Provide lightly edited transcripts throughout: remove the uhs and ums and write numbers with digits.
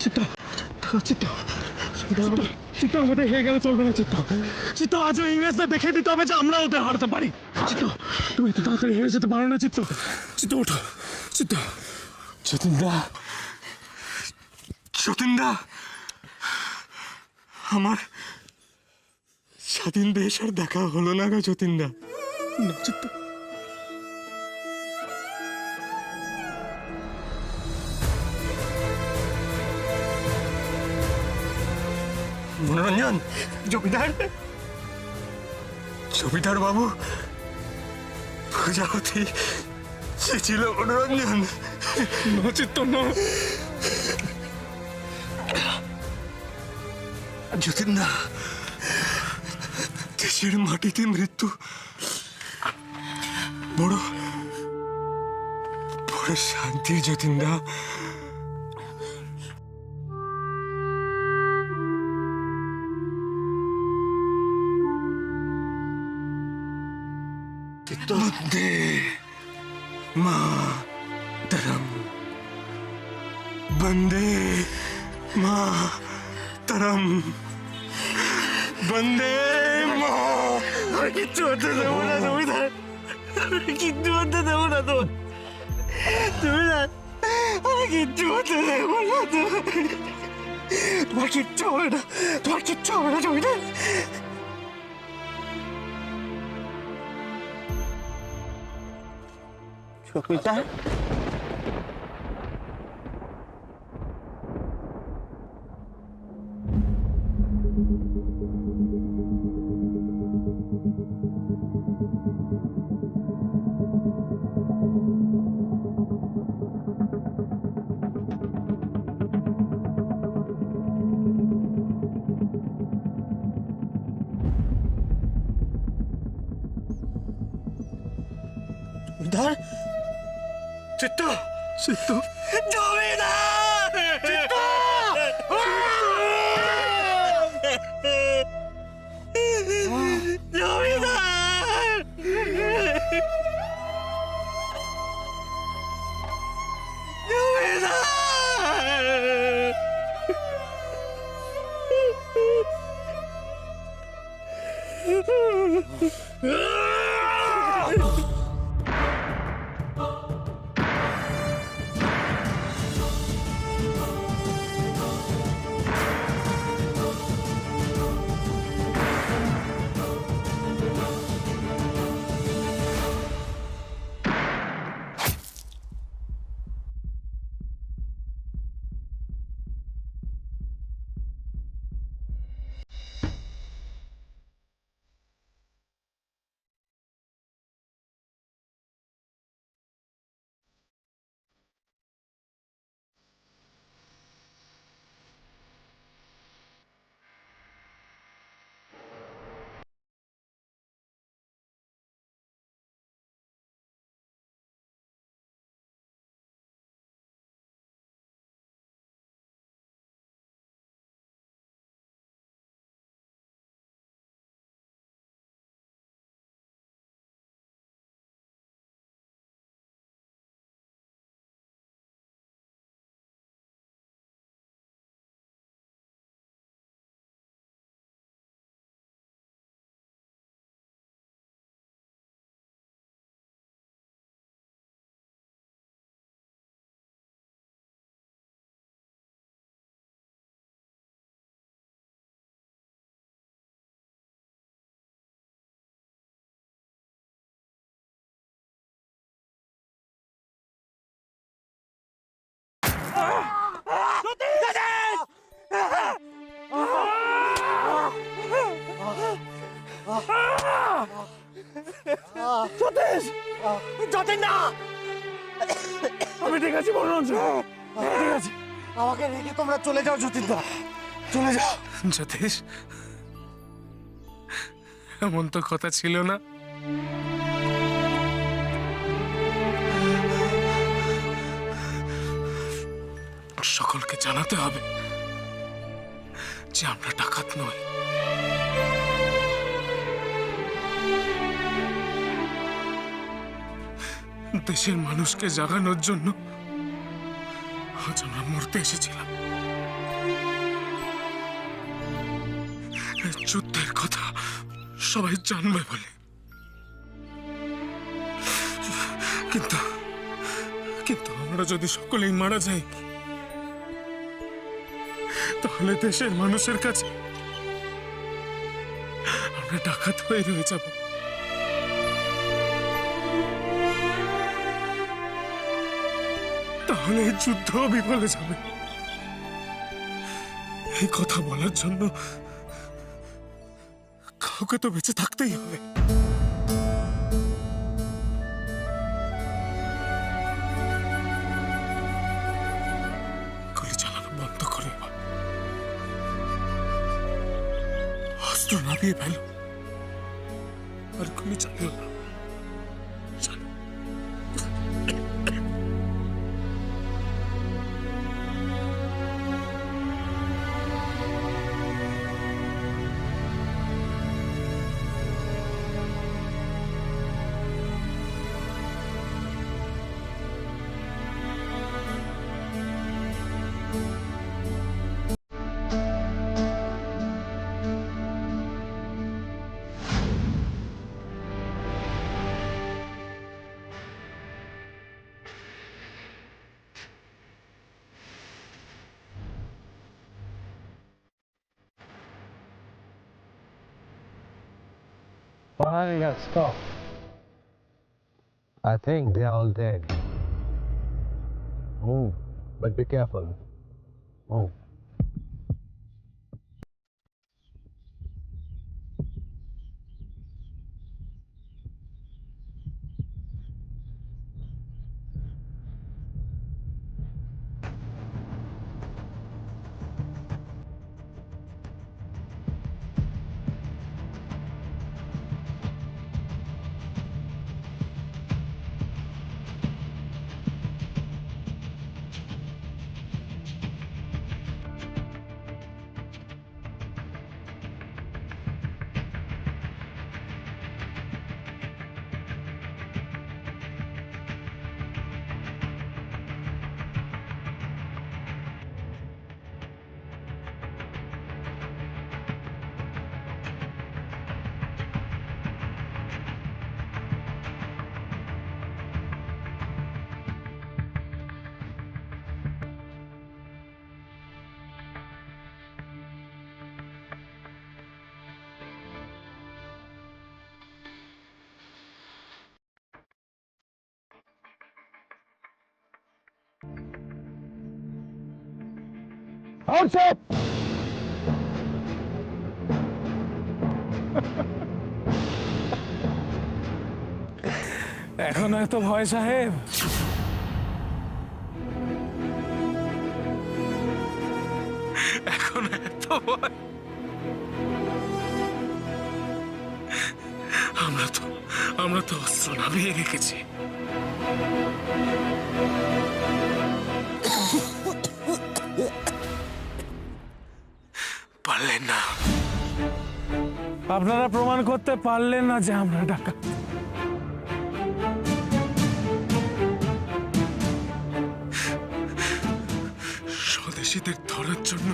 চিত্ত চিত্ত চিত্ত আমাদের হেরে গেলে চলবে না। চিত্ত চিত্ত আজ ইংরেজদের দেখে দিতে হবে যে আমরা ওদের হারাতে পারি। চিত্ত তুমি এত তাড়াতাড়ি হেরে যেতে পারো না। চিত্ত চিত্ত ওঠো। চিত্ত যতীনদা যতীনদা আমার স্বাধীন দেশ আর দেখা হলো না গো যতীনদা। না চিত্ত মনোরঞ্জন জমিদার জমিদার বাবু প্রজাপতি সে ছিল মনোরঞ্জন। চিত্ত যতীনদা দেশের মাটিতে মৃত্যু বড় বড় শান্তির যতীনদা। বন্দে মাতরম বন্দে মাতরম বন্দে মা। আমি কিচ্ছু হতে দেবো না জমিদার, আমি কিচ্ছু হতে দেবো না তোমার জমিদার, আমি কিচ্ছু হতে দেবো না তোমার কিচ্ছু হবে না, তোমার কিচ্ছু হবে না জমিদার। জমিদার জমিদার চিত্ত চিত্ত জমিদার চিত্ত জমিদার আমি ঠিক আছি মনোরঞ্জন, ঠিক আছে। আমাকে রেখে তোমরা চলে যাও যতীনদা, চলে যাও। যতীশ এমন তো কথা ছিল না। সকলকে জানাতে হবে যে আমরা ডাকাত নই। দেশের মানুষকে জাগানোর জন্য আজ আমরা মরতে এসেছিলাম। যুদ্ধের কথা সবাই জানবে বলে, কিন্তু কিন্তু আমরা যদি সকলেই মারা যাই, তাহলে দেশের মানুষের কাছে আমরা ডাকাত হয়ে রয়ে যাব। তাহলে এই যুদ্ধ বিফলে যাবে। এই কথা বলার জন্য কাউকে তো বেঁচে থাকতেই হবে। গুলি চালানো বন্ধ করে এবার অস্ত্র নামিয়ে ফেলো, আর গুলি চালিও না। Finally got stopped. I think they're all dead. Move, but be careful. Move. Outside! এখন এত ভয় সাহেব? এখন এত ভয়? আমরা তো অস্ত্র নামিয়ে রেখেছি। পারলেন না। আপনারা প্রমাণ করতে পারলেন না যে আমরা ডাকাত। স্বদেশীদের ধরার জন্য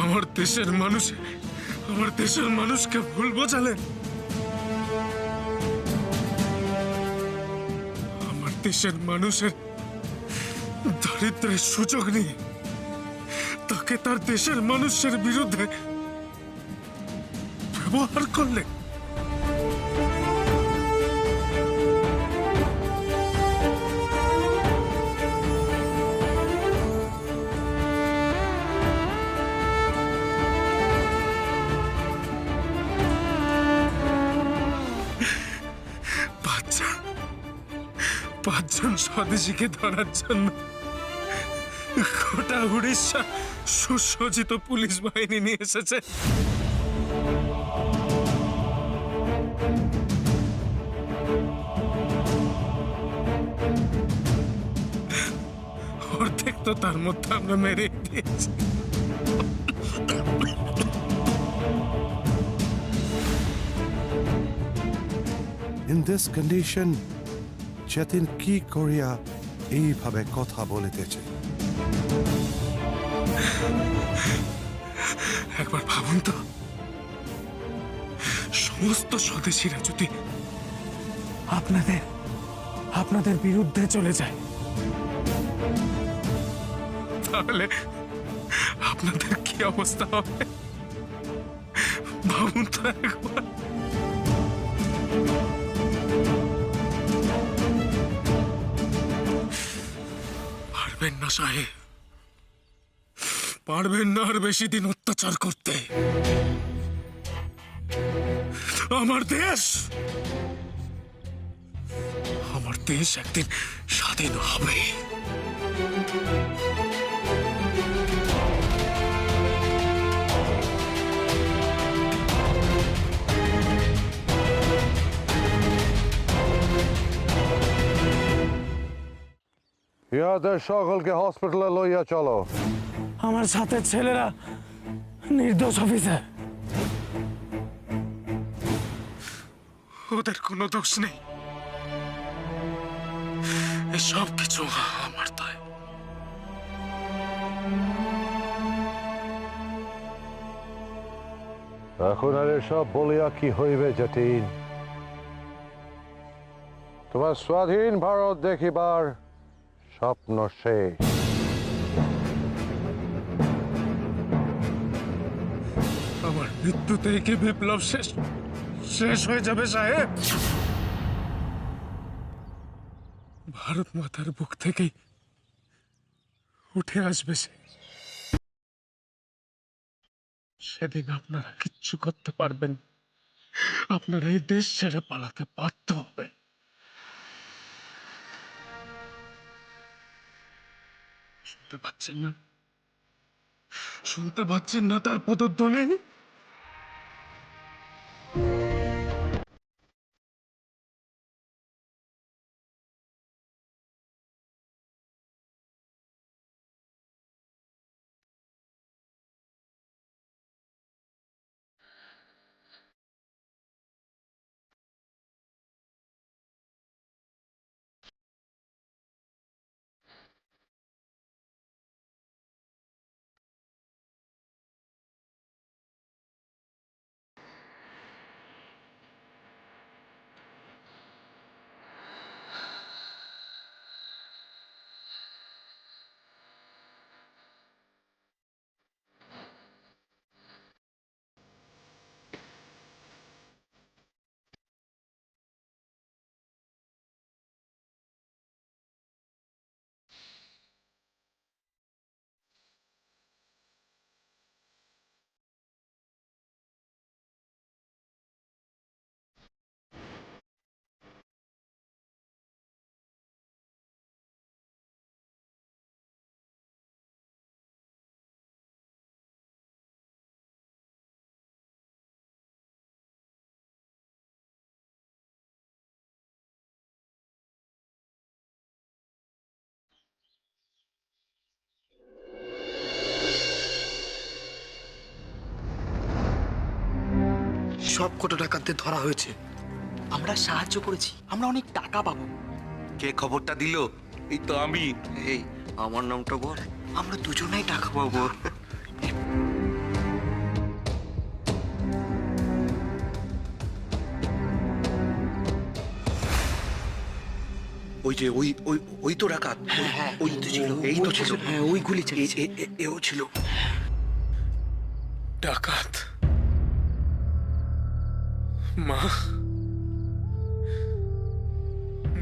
আমার দেশের মানুষকে ভুল বোঝালেন। আমার দেশের মানুষের দারিদ্রের সুযোগ নিয়ে তাকে তার দেশের মানুষের বিরুদ্ধে ব্যবহার করলেন। পাঁচজন স্বদেশীকে ধরার জন্য গোটা উড়িষ্যা সুসজ্জিত পুলিশ বাহিনী নিয়ে এসেছে। অর্ধেক তো তার মধ্যে আমরা মেরে দিয়েছি। In this condition, Chetin কি করিয়া এইভাবে কথা বলিতেছে? একবার ভাবুন তো, সমস্ত স্বদেশীরা যদি আপনাদের আপনাদের বিরুদ্ধে চলে যায়, তাহলে আপনাদের কি অবস্থা হবে ভাবুন তো একবার। পারবেন না সাহেব, পারবেন না আর বেশি দিন অত্যাচার করতে। আমার দেশ একদিন স্বাধীন হবে। ইয়াদের সকলকে হসপিটালে লইয়া চলো। আমার সাথে ছেলেরা নির্দোষ অফিসার। ওদের কোনো দোষ নেই, সব কিছু আমার দায়। এখন আর এসব বলিয়া কি হইবে জটিন? তোমার স্বাধীন ভারত দেখিবার স্বপ্ন শেষ। আমার মৃত্যুতেই কি বিপ্লব শেষ হয়ে যাবে সাহেব? ভারত মাতার বুক থেকেই উঠে আসবে সেদিন আপনারা কিচ্ছু করতে পারবেন, আপনারা এই দেশ ছেড়ে পালাতে বাধ্য হবে। শুনতে পাচ্ছেন না? শুনতে পাচ্ছেন না তার পদধ্বনি? সব কত ডাকাতদের ধরা হয়েছে, আমরা সাহায্য করেছি, আমরা অনেক টাকা পাবো। কে খবরটা দিল? এই তো আমি। এই আমার নামটা বল, আমরা দুজনেই টাকা পাবো। ওই যে ওই ওই ওই তো ডাকাত। হ্যাঁ, ওই তো ছিল, এই তো ছিল। হ্যাঁ, ওই গুলি চালিয়েছে। এও ছিল ডাকাত। মা,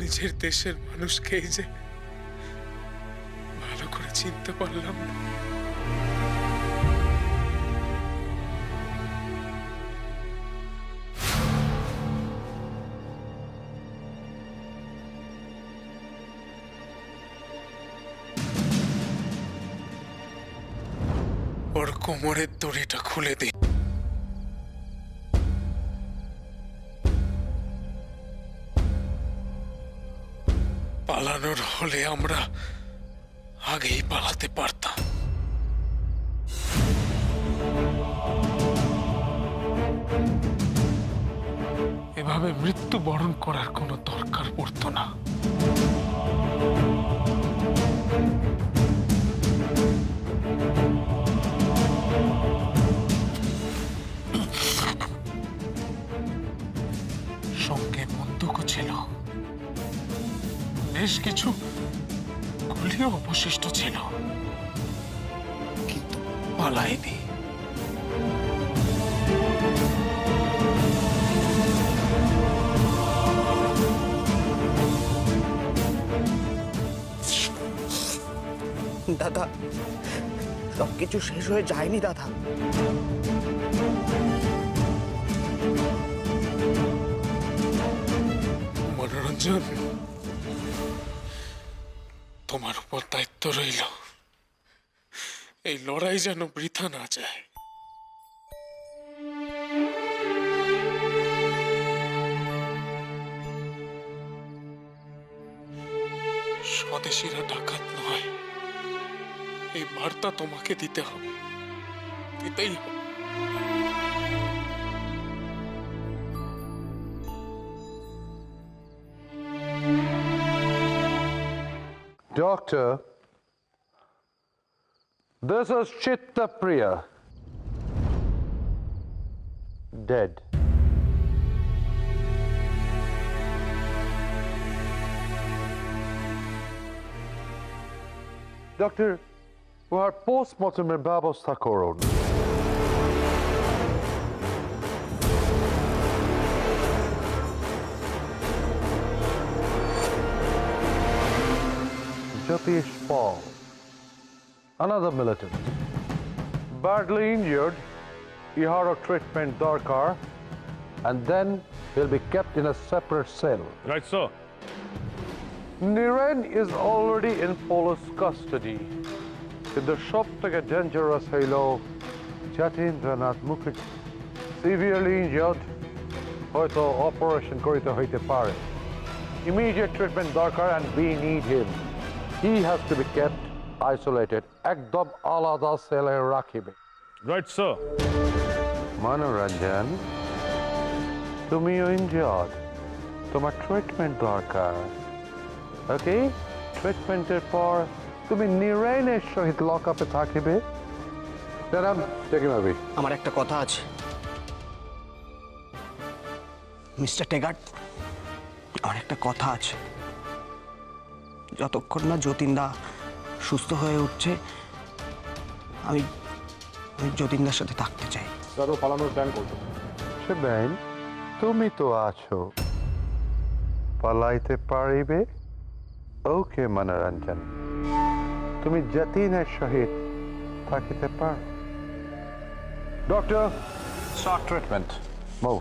নিজের দেশের মানুষকেই যে ভালো করে চিনতে পারলাম না। ওর কোমরের দড়িটা খুলে দিই। পালানোর হলে আমরা আগেই পালাতে পারতাম। এভাবে মৃত্যুবরণ করার কোনো দরকার পড়তো না। কিছু গুলিও অবশিষ্ট ছিল, কিন্তু পালায়নি। দাদা, সবকিছু শেষ হয়ে যায়নি দাদা। মনোরঞ্জন, তোমার উপর দায়িত্ব রইল, এই লড়াই যেন বৃথা না যায়। স্বদেশীরা ডাকাত নয়, এই বার্তা তোমাকে দিতে হবে, দিতেই হবে। Doctor, this is Chitta Priya, dead. Doctor, উহার পোস্টমর্টমের ব্যবস্থা করুন। Jatish Paul, another militant, badly injured, iharo treatment darkar, and then he'll be kept in a separate cell. Right, sir. Niren is already in police custody. The shop থেকে dangerous হইল Jatindranath Mukherjee, severely injured, হয়তো operation করিতে হইতে পারে। Immediate treatment দরকার and we need him. He has to be kept isolated. একদম আলাদা সেলে রাখিবে। Right, sir. মনোরঞ্জন, তুমিও injured, তোমার ট্রিটমেন্ট দরকার। ওকে, ট্রিটমেন্টের পর তুমি নিরেনের সহিত লক আপে থাকিবে। ম্যাডাম, টেকিং মাই আমার একটা কথা আছে মিস্টার টেগার্ট, আমার একটা কথা আছে। যতক্ষণ না যতীনদা সুস্থ হয়ে উঠছে, আমি যতীনদার সাথে থাকতে চাই। সেবেন, তুমি তো আছো, পালাইতে পারিবে। ওকে মনোরঞ্জন, তুমি যতীনের সহিত থাকিতে পারো। Doctor, start treatment. মুভ।